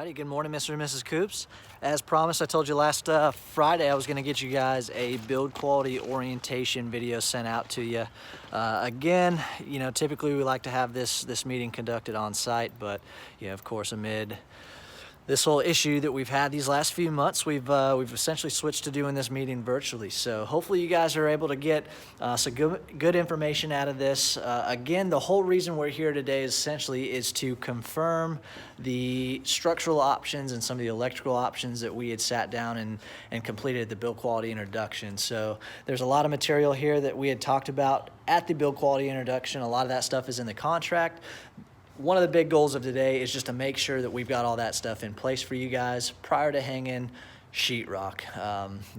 Alrighty, good morning, Mr. and Mrs. Coops. As promised, I told you last Friday I was going to get you guys a build quality orientation video sent out to you. Again, typically we like to have this meeting conducted on site, but of course, amid this whole issue that we've had these last few months, we've essentially switched to doing this meeting virtually. So hopefully you guys are able to get some good information out of this. Again, the whole reason we're here today is to confirm the structural options and some of the electrical options that we had sat down and completed the build quality introduction. So there's a lot of material here that we had talked about at the build quality introduction. A lot of that stuff is in the contract. One of the big goals of today is just to make sure that we've got all that stuff in place for you guys prior to hanging sheetrock.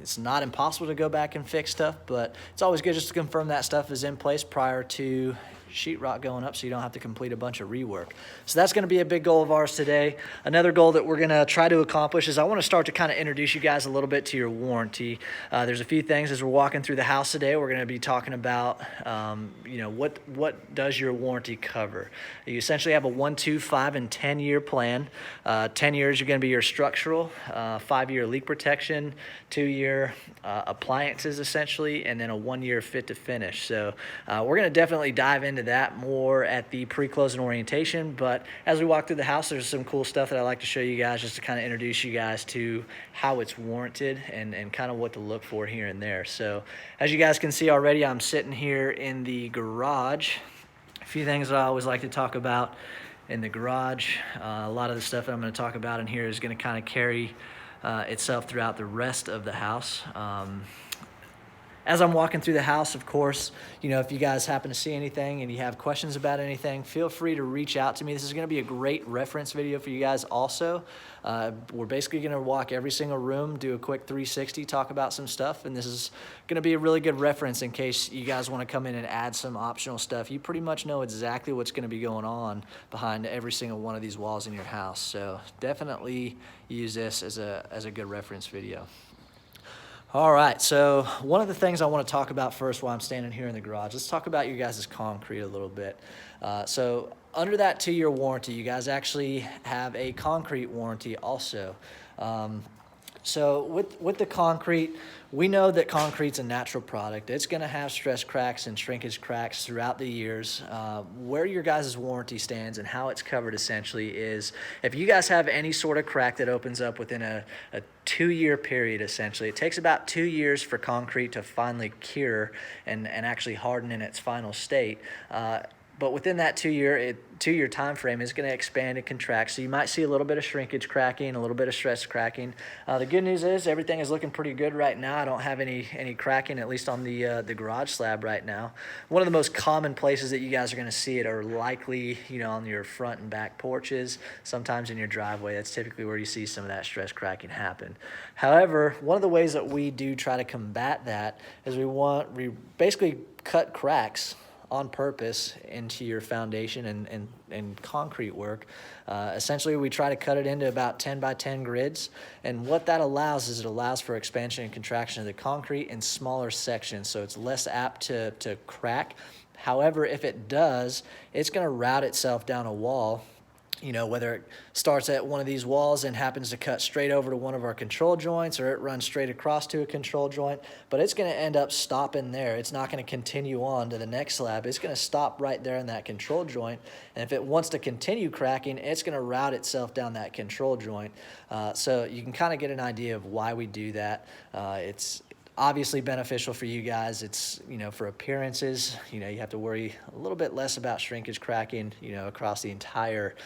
It's not impossible to go back and fix stuff, but it's always good just to confirm that stuff is in place prior to sheetrock going up so you don't have to complete a bunch of rework. So that's going to be a big goal of ours today. Another goal that we're going to try to accomplish is I want to start to kind of introduce you guys a little bit to your warranty. There's a few things as we're walking through the house today. We're going to be talking about what does your warranty cover. You essentially have a 1, 2, 5, and 10-year plan. 10 years you're going to be your structural, 5-year leak protection, 2-year appliances essentially, and then a 1-year fit to finish. So we're going to definitely dive into that more at the pre-closing orientation, but as we walk through the house, there's some cool stuff that I like to show you guys just to kind of introduce you guys to how it's warranted and kind of what to look for here and there. So as you guys can see already, I'm sitting here in the garage. A few things that I always like to talk about in the garage. A lot of the stuff that I'm going to talk about in here is going to kind of carry itself throughout the rest of the house. As I'm walking through the house, of course, if you guys happen to see anything and you have questions about anything, feel free to reach out to me. This is going to be a great reference video for you guys also. We're basically going to walk every single room, do a quick 360, talk about some stuff, and this is going to be a really good reference in case you guys want to come in and add some optional stuff. You pretty much know exactly what's going to be going on behind every single one of these walls in your house. So definitely use this as a good reference video. All right, so one of the things I want to talk about first while I'm standing here in the garage, let's talk about your guys' concrete a little bit. So under that 2-year warranty, you guys actually have a concrete warranty also. So with the concrete, we know that concrete's a natural product. It's going to have stress cracks and shrinkage cracks throughout the years. Where your guys' warranty stands and how it's covered essentially is if you guys have any sort of crack that opens up within a 2-year period essentially. It takes about 2 years for concrete to finally cure and actually harden in its final state. But within that 2-year time frame, it's going to expand and contract. So you might see a little bit of shrinkage cracking, a little bit of stress cracking. The good news is everything is looking pretty good right now. I don't have any cracking, at least on the garage slab right now. One of the most common places that you guys are going to see it are likely, on your front and back porches, sometimes in your driveway. That's typically where you see some of that stress cracking happen. However, one of the ways that we do try to combat that is we basically cut cracks on purpose into your foundation and concrete work. Essentially, we try to cut it into about 10 by 10 grids, and what that allows is it allows for expansion and contraction of the concrete in smaller sections, so it's less apt to crack. However, if it does, it's going to route itself down a wall. Whether it starts at one of these walls and happens to cut straight over to one of our control joints, or it runs straight across to a control joint, but it's going to end up stopping there. It's not going to continue on to the next slab. It's going to stop right there in that control joint, and if it wants to continue cracking, it's going to route itself down that control joint. So you can kind of get an idea of why we do that. It's obviously beneficial for you guys. It's, for appearances, you have to worry a little bit less about shrinkage cracking, across the entire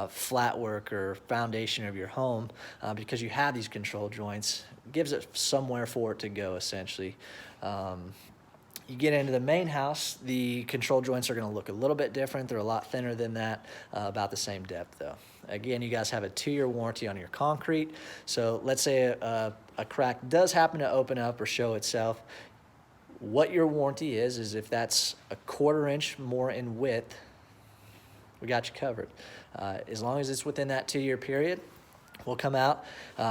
flat work or foundation of your home because you have these control joints. It gives it somewhere for it to go, essentially. You get into the main house, the control joints are going to look a little bit different. They're a lot thinner than that, about the same depth though. Again, you guys have a 2-year warranty on your concrete. So let's say a crack does happen to open up or show itself. What your warranty is if that's a 1/4 inch more in width, we got you covered. As long as it's within that 2-year period, we'll come out,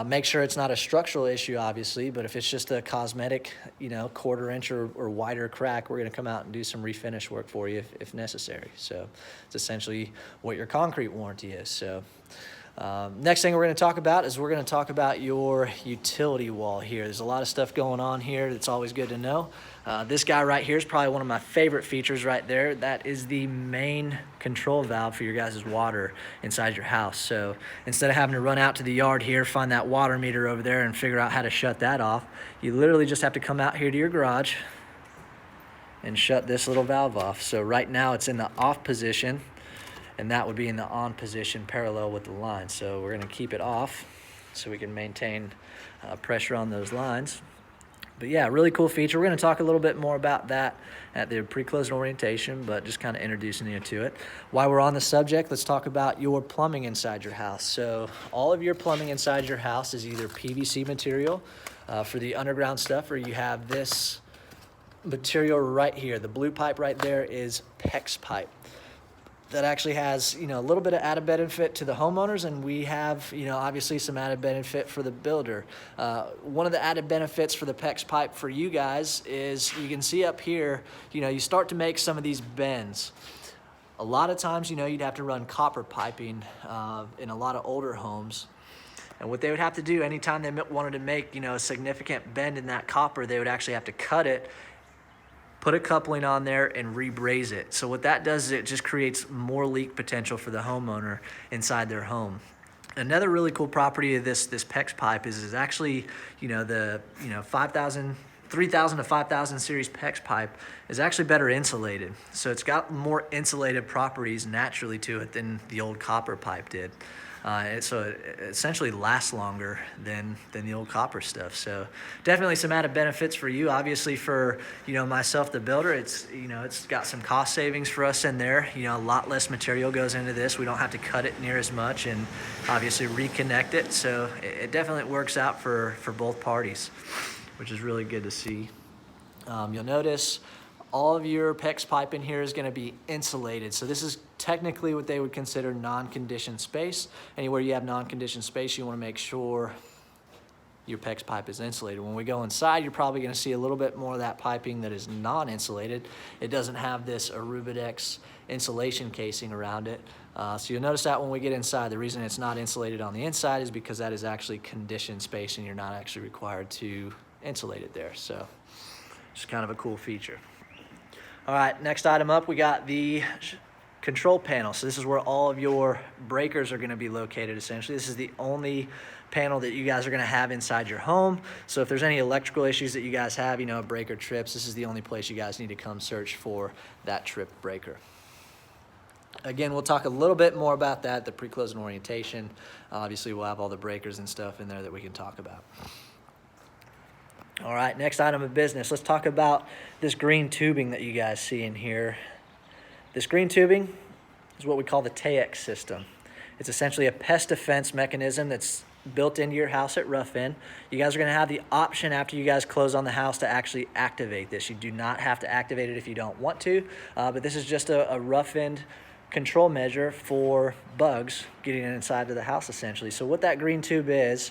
make sure it's not a structural issue, obviously, but if it's just a cosmetic, 1/4 inch or wider crack, we're going to come out and do some refinish work for you if necessary. So it's essentially what your concrete warranty is. So Next thing we're going to talk about is we're going to talk about your utility wall here. There's a lot of stuff going on here that's always good to know. This guy right here is probably one of my favorite features right there. That is the main control valve for your guys' water inside your house. So instead of having to run out to the yard here, find that water meter over there and figure out how to shut that off, you literally just have to come out here to your garage and shut this little valve off. So right now it's in the off position, and that would be in the on position parallel with the line. So we're gonna keep it off so we can maintain pressure on those lines. But yeah, really cool feature. We're gonna talk a little bit more about that at the pre-closing orientation, but just kind of introducing you to it. While we're on the subject, let's talk about your plumbing inside your house. So all of your plumbing inside your house is either PVC material for the underground stuff, or you have this material right here. The blue pipe right there is PEX pipe. That actually has, a little bit of added benefit to the homeowners, and we have, obviously some added benefit for the builder. One of the added benefits for the PEX pipe for you guys is you can see up here, you start to make some of these bends. A lot of times, you'd have to run copper piping in a lot of older homes. And what they would have to do anytime they wanted to make, a significant bend in that copper, they would actually have to cut it, put a coupling on there, and re-braze it. So what that does is it just creates more leak potential for the homeowner inside their home. Another really cool property of this PEX pipe is actually, the 3000 to 5000 series PEX pipe is actually better insulated. So it's got more insulated properties naturally to it than the old copper pipe did. So it essentially lasts longer than the old copper stuff. So definitely some added benefits for you. Obviously for, myself, the builder, it's got some cost savings for us in there. A lot less material goes into this. We don't have to cut it near as much and obviously reconnect it. So it definitely works out for both parties, which is really good to see. You'll notice all of your PEX pipe in here is going to be insulated. So this is technically what they would consider non-conditioned space. Anywhere you have non-conditioned space, you want to make sure your PEX pipe is insulated. When we go inside, you're probably going to see a little bit more of that piping that is non-insulated. It doesn't have this Arubidex insulation casing around it. So you'll notice that when we get inside, the reason it's not insulated on the inside is because that is actually conditioned space and you're not actually required to insulate it there. So it's kind of a cool feature. All right, next item up, we got the control panel. So this is where all of your breakers are gonna be located essentially. This is the only panel that you guys are gonna have inside your home. So if there's any electrical issues that you guys have, breaker trips, this is the only place you guys need to come search for that trip breaker. Again, we'll talk a little bit more about that, the pre-closing orientation. Obviously, we'll have all the breakers and stuff in there that we can talk about. All right, next item of business. Let's talk about this green tubing that you guys see in here. This green tubing is what we call the TAEX system. It's essentially a pest defense mechanism that's built into your house at rough end. You guys are gonna have the option after you guys close on the house to actually activate this. You do not have to activate it if you don't want to, but this is just a rough end control measure for bugs getting inside of the house essentially. So what that green tube is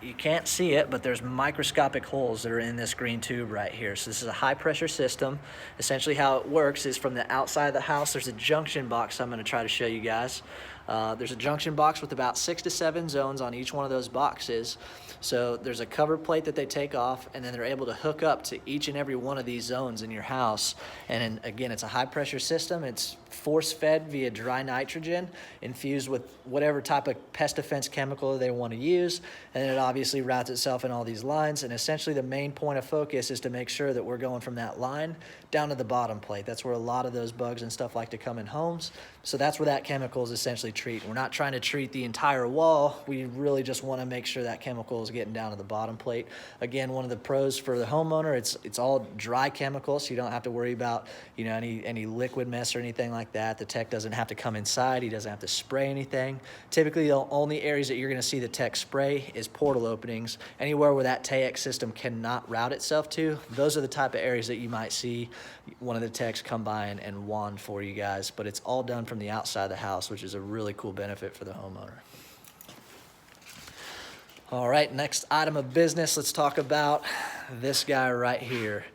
you can't see it, but there's microscopic holes that are in this green tube right here. So this is a high pressure system. Essentially how it works is from the outside of the house, there's a junction box I'm gonna try to show you guys. There's a junction box with about 6 to 7 zones on each one of those boxes. So there's a cover plate that they take off, and then they're able to hook up to each and every one of these zones in your house. And then, again, it's a high pressure system. It's force fed via dry nitrogen infused with whatever type of pest defense chemical they want to use. And then it obviously routes itself in all these lines. And essentially the main point of focus is to make sure that we're going from that line down to the bottom plate. That's where a lot of those bugs and stuff like to come in homes. So that's where that chemical is essentially treated. We're not trying to treat the entire wall. We really just want to make sure that chemical is getting down to the bottom plate. Again, one of the pros for the homeowner, it's all dry chemicals, so you don't have to worry about any liquid mess or anything like that. The tech doesn't have to come inside. He doesn't have to spray anything. Typically, the only areas that you're going to see the tech spray is portal openings. Anywhere where that TAEX system cannot route itself to, those are the type of areas that you might see one of the techs come by and wand for you guys. But it's all done from the outside of the house, which is a really cool benefit for the homeowner. All right, next item of business, let's talk about this guy right here.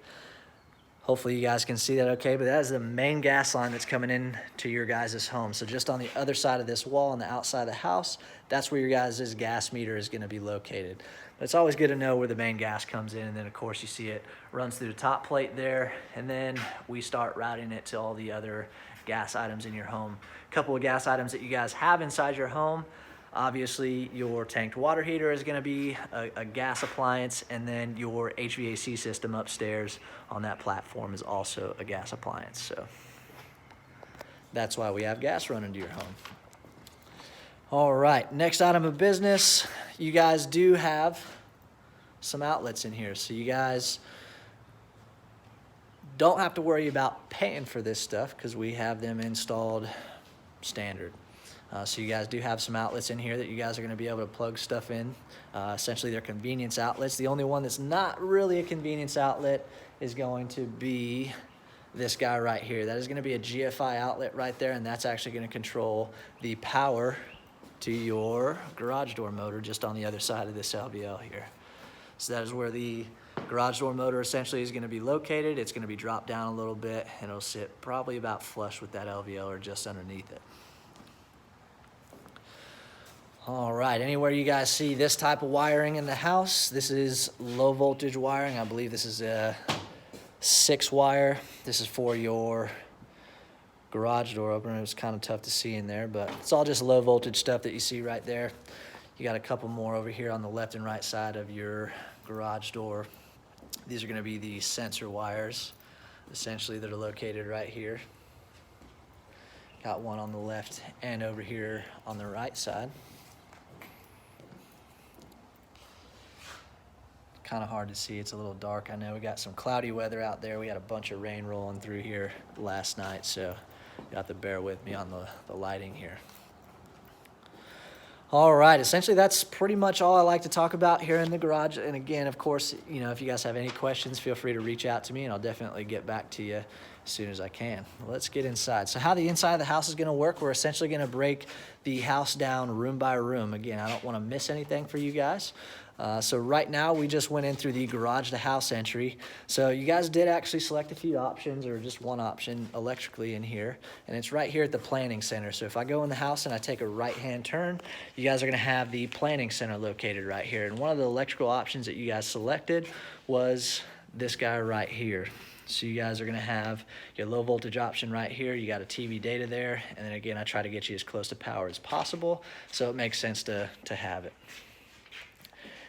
Hopefully you guys can see that okay, but that is the main gas line that's coming in to your guys' home. So just on the other side of this wall on the outside of the house, that's where your guys' gas meter is gonna be located. But it's always good to know where the main gas comes in, and then of course you see it runs through the top plate there, and then we start routing it to all the other gas items in your home. A couple of gas items that you guys have inside your home. Obviously, your tanked water heater is going to be a gas appliance, and then your HVAC system upstairs on that platform is also a gas appliance. So that's why we have gas running to your home. All right, next item of business. You guys do have some outlets in here, so you guys don't have to worry about paying for this stuff because we have them installed standard. So you guys do have some outlets in here that you guys are going to be able to plug stuff in. Essentially, they're convenience outlets. The only one that's not really a convenience outlet is going to be this guy right here. That is going to be a GFI outlet right there, and that's actually going to control the power to your garage door motor just on the other side of this LVL here. So that is where the garage door motor essentially is going to be located. It's going to be dropped down a little bit, and it'll sit probably about flush with that LVL or just underneath it. All right, anywhere you guys see this type of wiring in the house, this is low voltage wiring. I believe this is a 6 wire. This is for your garage door opener. It's kind of tough to see in there, but it's all just low voltage stuff that you see right there. You got a couple more over here on the left and right side of your garage door. These are going to be the sensor wires, essentially, that are located right here. Got one on the left and over here on the right side. Kind of hard to see, it's a little dark. I know we got some cloudy weather out there. We had a bunch of rain rolling through here last night, so you have to bear with me on the lighting here. All right, essentially that's pretty much all I like to talk about here in the garage. And again, of course, you know, if you guys have any questions, feel free to reach out to me and I'll definitely get back to you as soon as I can. Let's get inside. So how the inside of the house is gonna work, we're essentially gonna break the house down room by room. Again, I don't wanna miss anything for you guys. So right now we just went in through the garage to house entry. So you guys did actually select a few options, or just one option electrically in here, and it's right here at the planning center. So if I go in the house and I take a right-hand turn, you guys are gonna have the planning center located right here. And one of the electrical options that you guys selected was this guy right here. So you guys are gonna have your low voltage option right here. You got a TV data there, and then again, I try to get you as close to power as possible, so it makes sense to have it.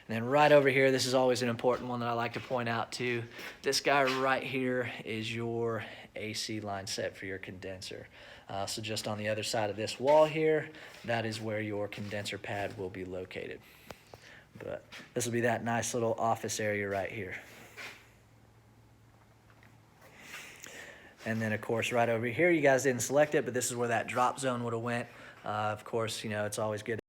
And then right over here, this is always an important one that I like to point out too. This guy right here is your AC line set for your condenser. So just on the other side of this wall here, that is where your condenser pad will be located. But this will be that nice little office area right here. And then of course right over here, you guys didn't select it, but this is where that drop zone would have went. Of course, you know, it's always good